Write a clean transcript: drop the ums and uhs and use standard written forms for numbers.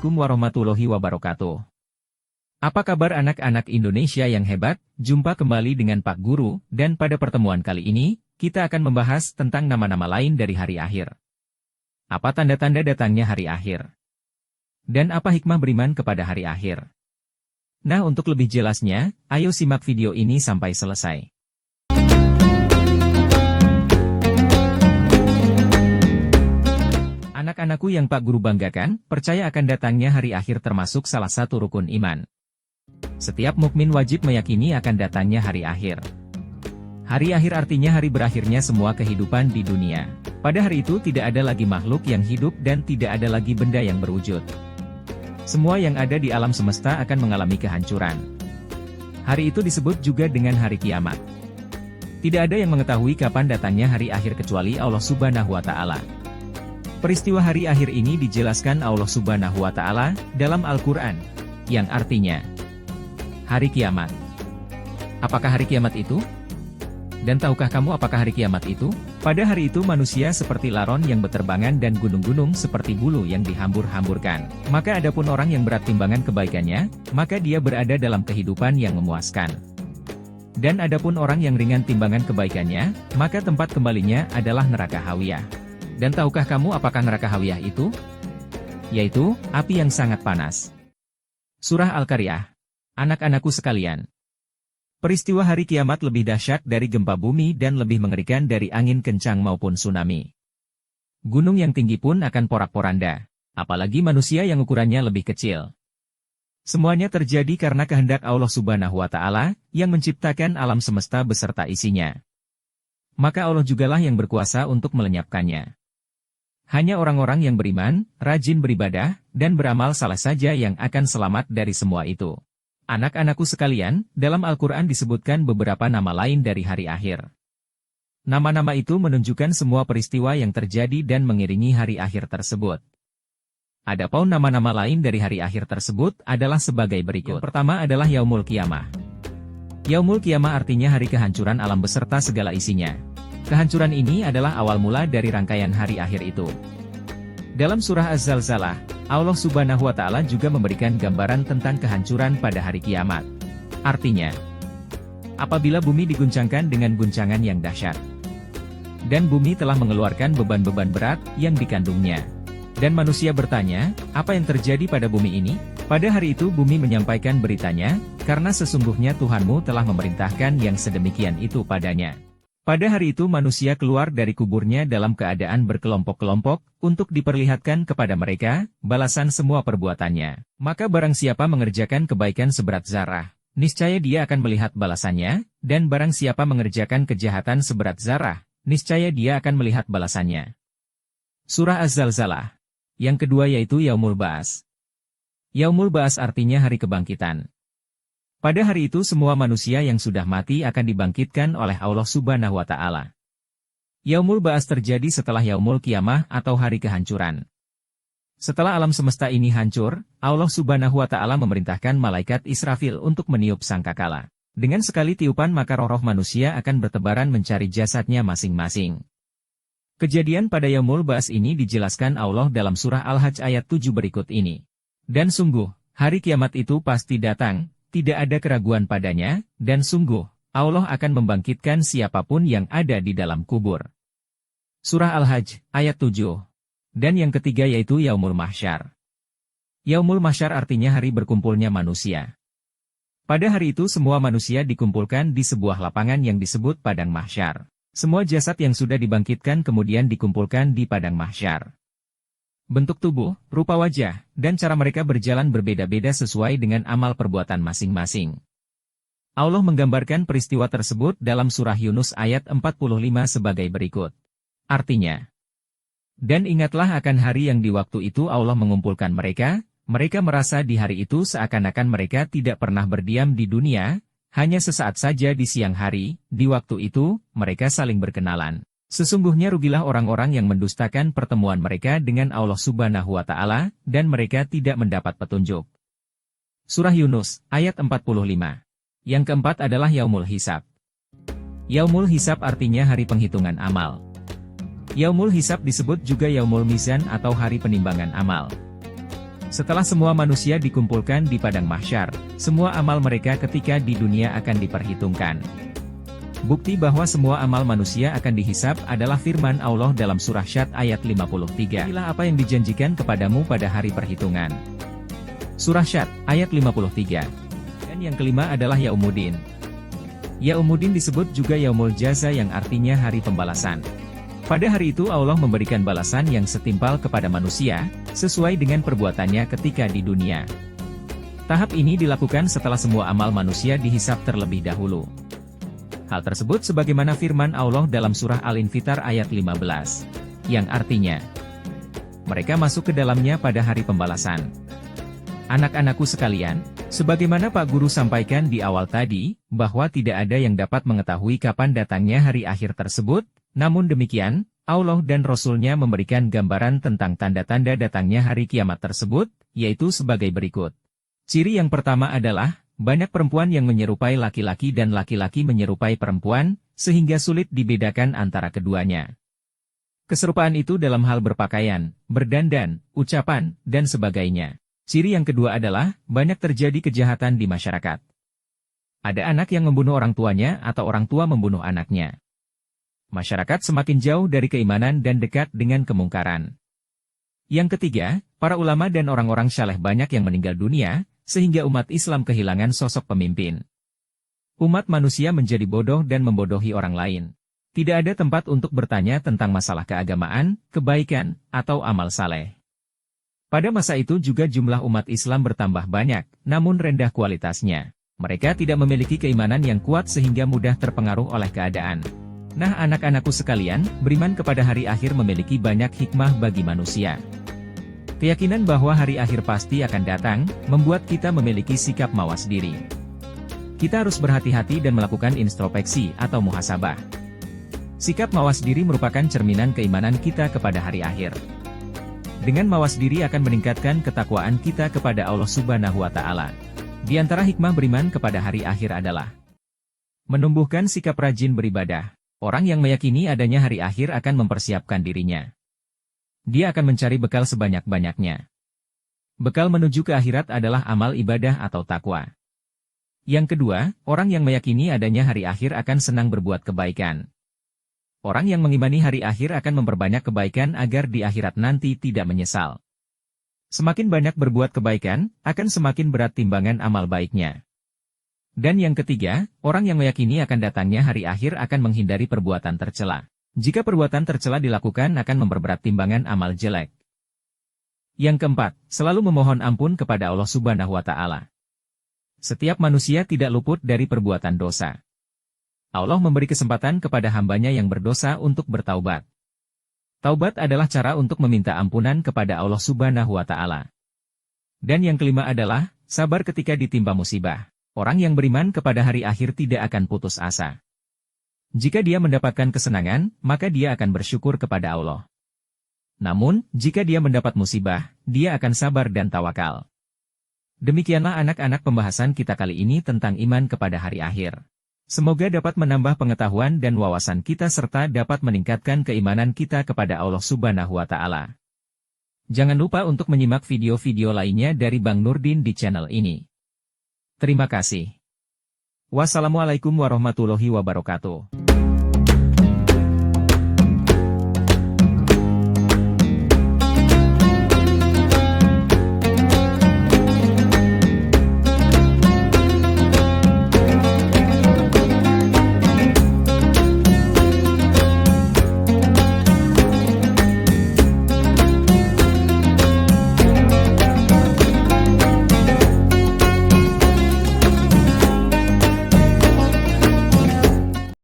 Assalamualaikum warahmatullahi wabarakatuh. Apa kabar anak-anak Indonesia yang hebat? Jumpa kembali dengan Pak Guru, dan pada pertemuan kali ini, kita akan membahas tentang nama-nama lain dari hari akhir. Apa tanda-tanda datangnya hari akhir? Dan apa hikmah beriman kepada hari akhir? Nah, untuk lebih jelasnya, ayo simak video ini sampai selesai. Anak-anakku yang Pak Guru banggakan, percaya akan datangnya hari akhir termasuk salah satu rukun iman. Setiap mukmin wajib meyakini akan datangnya hari akhir. Hari akhir artinya hari berakhirnya semua kehidupan di dunia. Pada hari itu tidak ada lagi makhluk yang hidup dan tidak ada lagi benda yang berwujud. Semua yang ada di alam semesta akan mengalami kehancuran. Hari itu disebut juga dengan hari kiamat. Tidak ada yang mengetahui kapan datangnya hari akhir kecuali Allah Subhanahu wa Ta'ala. Peristiwa hari akhir ini dijelaskan Allah Subhanahu wa Ta'ala dalam Al-Quran, yang artinya hari kiamat. Apakah hari kiamat itu? Dan tahukah kamu apakah hari kiamat itu? Pada hari itu manusia seperti laron yang berterbangan dan gunung-gunung seperti bulu yang dihambur-hamburkan. Maka adapun orang yang berat timbangan kebaikannya, maka dia berada dalam kehidupan yang memuaskan. Dan adapun orang yang ringan timbangan kebaikannya, maka tempat kembalinya adalah neraka Hawiyah. Dan tahukah kamu apakah neraka Hawiyah itu? Yaitu, api yang sangat panas. Surah Al-Qaryah. Anak-anakku sekalian. Peristiwa hari kiamat lebih dahsyat dari gempa bumi dan lebih mengerikan dari angin kencang maupun tsunami. Gunung yang tinggi pun akan porak-poranda, apalagi manusia yang ukurannya lebih kecil. Semuanya terjadi karena kehendak Allah Subhanahu wa Ta'ala, yang menciptakan alam semesta beserta isinya. Maka Allah jugalah yang berkuasa untuk melenyapkannya. Hanya orang-orang yang beriman, rajin beribadah, dan beramal saleh saja yang akan selamat dari semua itu. Anak-anakku sekalian, dalam Al-Quran disebutkan beberapa nama lain dari hari akhir. Nama-nama itu menunjukkan semua peristiwa yang terjadi dan mengiringi hari akhir tersebut. Adapun nama-nama lain dari hari akhir tersebut adalah sebagai berikut. Yang pertama adalah Yaumul Qiyamah. Yaumul Qiyamah artinya hari kehancuran alam beserta segala isinya. Kehancuran ini adalah awal mula dari rangkaian hari akhir itu. Dalam surah Az-Zalzalah, Allah Subhanahu wa Ta'ala juga memberikan gambaran tentang kehancuran pada hari kiamat. Artinya, apabila bumi diguncangkan dengan guncangan yang dahsyat, dan bumi telah mengeluarkan beban-beban berat yang dikandungnya. Dan manusia bertanya, apa yang terjadi pada bumi ini? Pada hari itu bumi menyampaikan beritanya, karena sesungguhnya Tuhanmu telah memerintahkan yang sedemikian itu padanya. Pada hari itu manusia keluar dari kuburnya dalam keadaan berkelompok-kelompok, untuk diperlihatkan kepada mereka, balasan semua perbuatannya. Maka barang siapa mengerjakan kebaikan seberat zarah, niscaya dia akan melihat balasannya, dan barang siapa mengerjakan kejahatan seberat zarah, niscaya dia akan melihat balasannya. Surah Az-Zalzalah. Yang kedua yaitu Yaumul Ba'ats. Yaumul Ba'ats artinya hari kebangkitan. Pada hari itu semua manusia yang sudah mati akan dibangkitkan oleh Allah Subhanahu wa Ta'ala. Yaumul Ba'ats terjadi setelah Yaumul Qiyamah atau hari kehancuran. Setelah alam semesta ini hancur, Allah Subhanahu wa Ta'ala memerintahkan malaikat Israfil untuk meniup sangkakala. Dengan sekali tiupan maka roh-roh manusia akan bertebaran mencari jasadnya masing-masing. Kejadian pada Yaumul Ba'ats ini dijelaskan Allah dalam surah Al-Hajj ayat 7 berikut ini. Dan sungguh, hari kiamat itu pasti datang. Tidak ada keraguan padanya, dan sungguh, Allah akan membangkitkan siapapun yang ada di dalam kubur. Surah Al-Hajj, ayat 7. Dan yang ketiga yaitu Yaumul Mahsyar. Yaumul Mahsyar artinya hari berkumpulnya manusia. Pada hari itu semua manusia dikumpulkan di sebuah lapangan yang disebut Padang Mahsyar. Semua jasad yang sudah dibangkitkan kemudian dikumpulkan di Padang Mahsyar. Bentuk tubuh, rupa wajah, dan cara mereka berjalan berbeda-beda sesuai dengan amal perbuatan masing-masing. Allah menggambarkan peristiwa tersebut dalam surah Yunus ayat 45 sebagai berikut. Artinya, dan ingatlah akan hari yang di waktu itu Allah mengumpulkan mereka merasa di hari itu seakan-akan mereka tidak pernah berdiam di dunia, hanya sesaat saja di siang hari, di waktu itu, mereka saling berkenalan. Sesungguhnya rugilah orang-orang yang mendustakan pertemuan mereka dengan Allah Subhanahu wa Ta'ala, dan mereka tidak mendapat petunjuk. Surah Yunus, ayat 45. Yang keempat adalah Yaumul Hisab. Yaumul Hisab artinya hari penghitungan amal. Yaumul Hisab disebut juga Yaumul Mizan atau hari penimbangan amal. Setelah semua manusia dikumpulkan di padang mahsyar, semua amal mereka ketika di dunia akan diperhitungkan. Bukti bahwa semua amal manusia akan dihisab adalah firman Allah dalam surah Syad ayat 53. Inilah apa yang dijanjikan kepadamu pada hari perhitungan. Surah Syad ayat 53. Dan yang kelima adalah Yaumuddin. Yaumuddin disebut juga Yaumul Jaza yang artinya hari pembalasan. Pada hari itu Allah memberikan balasan yang setimpal kepada manusia, sesuai dengan perbuatannya ketika di dunia. Tahap ini dilakukan setelah semua amal manusia dihisab terlebih dahulu. Hal tersebut sebagaimana firman Allah dalam surah Al-Infitar ayat 15, yang artinya, mereka masuk ke dalamnya pada hari pembalasan. Anak-anakku sekalian, sebagaimana Pak Guru sampaikan di awal tadi, bahwa tidak ada yang dapat mengetahui kapan datangnya hari akhir tersebut, namun demikian, Allah dan Rasul-Nya memberikan gambaran tentang tanda-tanda datangnya hari kiamat tersebut, yaitu sebagai berikut. Ciri yang pertama adalah, banyak perempuan yang menyerupai laki-laki dan laki-laki menyerupai perempuan, sehingga sulit dibedakan antara keduanya. Keserupaan itu dalam hal berpakaian, berdandan, ucapan, dan sebagainya. Ciri yang kedua adalah, banyak terjadi kejahatan di masyarakat. Ada anak yang membunuh orang tuanya atau orang tua membunuh anaknya. Masyarakat semakin jauh dari keimanan dan dekat dengan kemungkaran. Yang ketiga, para ulama dan orang-orang saleh banyak yang meninggal dunia, sehingga umat Islam kehilangan sosok pemimpin. Umat manusia menjadi bodoh dan membodohi orang lain. Tidak ada tempat untuk bertanya tentang masalah keagamaan, kebaikan, atau amal saleh. Pada masa itu juga jumlah umat Islam bertambah banyak, namun rendah kualitasnya. Mereka tidak memiliki keimanan yang kuat sehingga mudah terpengaruh oleh keadaan. Nah anak-anakku sekalian, beriman kepada hari akhir memiliki banyak hikmah bagi manusia. Keyakinan bahwa hari akhir pasti akan datang, membuat kita memiliki sikap mawas diri. Kita harus berhati-hati dan melakukan introspeksi atau muhasabah. Sikap mawas diri merupakan cerminan keimanan kita kepada hari akhir. Dengan mawas diri akan meningkatkan ketakwaan kita kepada Allah Subhanahu wa Ta'ala. Di antara hikmah beriman kepada hari akhir adalah menumbuhkan sikap rajin beribadah. Orang yang meyakini adanya hari akhir akan mempersiapkan dirinya. Dia akan mencari bekal sebanyak-banyaknya. Bekal menuju ke akhirat adalah amal ibadah atau takwa. Yang kedua, orang yang meyakini adanya hari akhir akan senang berbuat kebaikan. Orang yang mengimani hari akhir akan memperbanyak kebaikan agar di akhirat nanti tidak menyesal. Semakin banyak berbuat kebaikan, akan semakin berat timbangan amal baiknya. Dan yang ketiga, orang yang meyakini akan datangnya hari akhir akan menghindari perbuatan tercela. Jika perbuatan tercela dilakukan akan memperberat timbangan amal jelek. Yang keempat, selalu memohon ampun kepada Allah Subhanahu wa Ta'ala. Setiap manusia tidak luput dari perbuatan dosa. Allah memberi kesempatan kepada hambanya yang berdosa untuk bertaubat. Taubat adalah cara untuk meminta ampunan kepada Allah Subhanahu wa Ta'ala. Dan yang kelima adalah, sabar ketika ditimpa musibah. Orang yang beriman kepada hari akhir tidak akan putus asa. Jika dia mendapatkan kesenangan, maka dia akan bersyukur kepada Allah. Namun, jika dia mendapat musibah, dia akan sabar dan tawakal. Demikianlah anak-anak pembahasan kita kali ini tentang iman kepada hari akhir. Semoga dapat menambah pengetahuan dan wawasan kita serta dapat meningkatkan keimanan kita kepada Allah Subhanahu wa Ta'ala. Jangan lupa untuk menyimak video-video lainnya dari Bang Nurdin di channel ini. Terima kasih. Wassalamualaikum warahmatullahi wabarakatuh.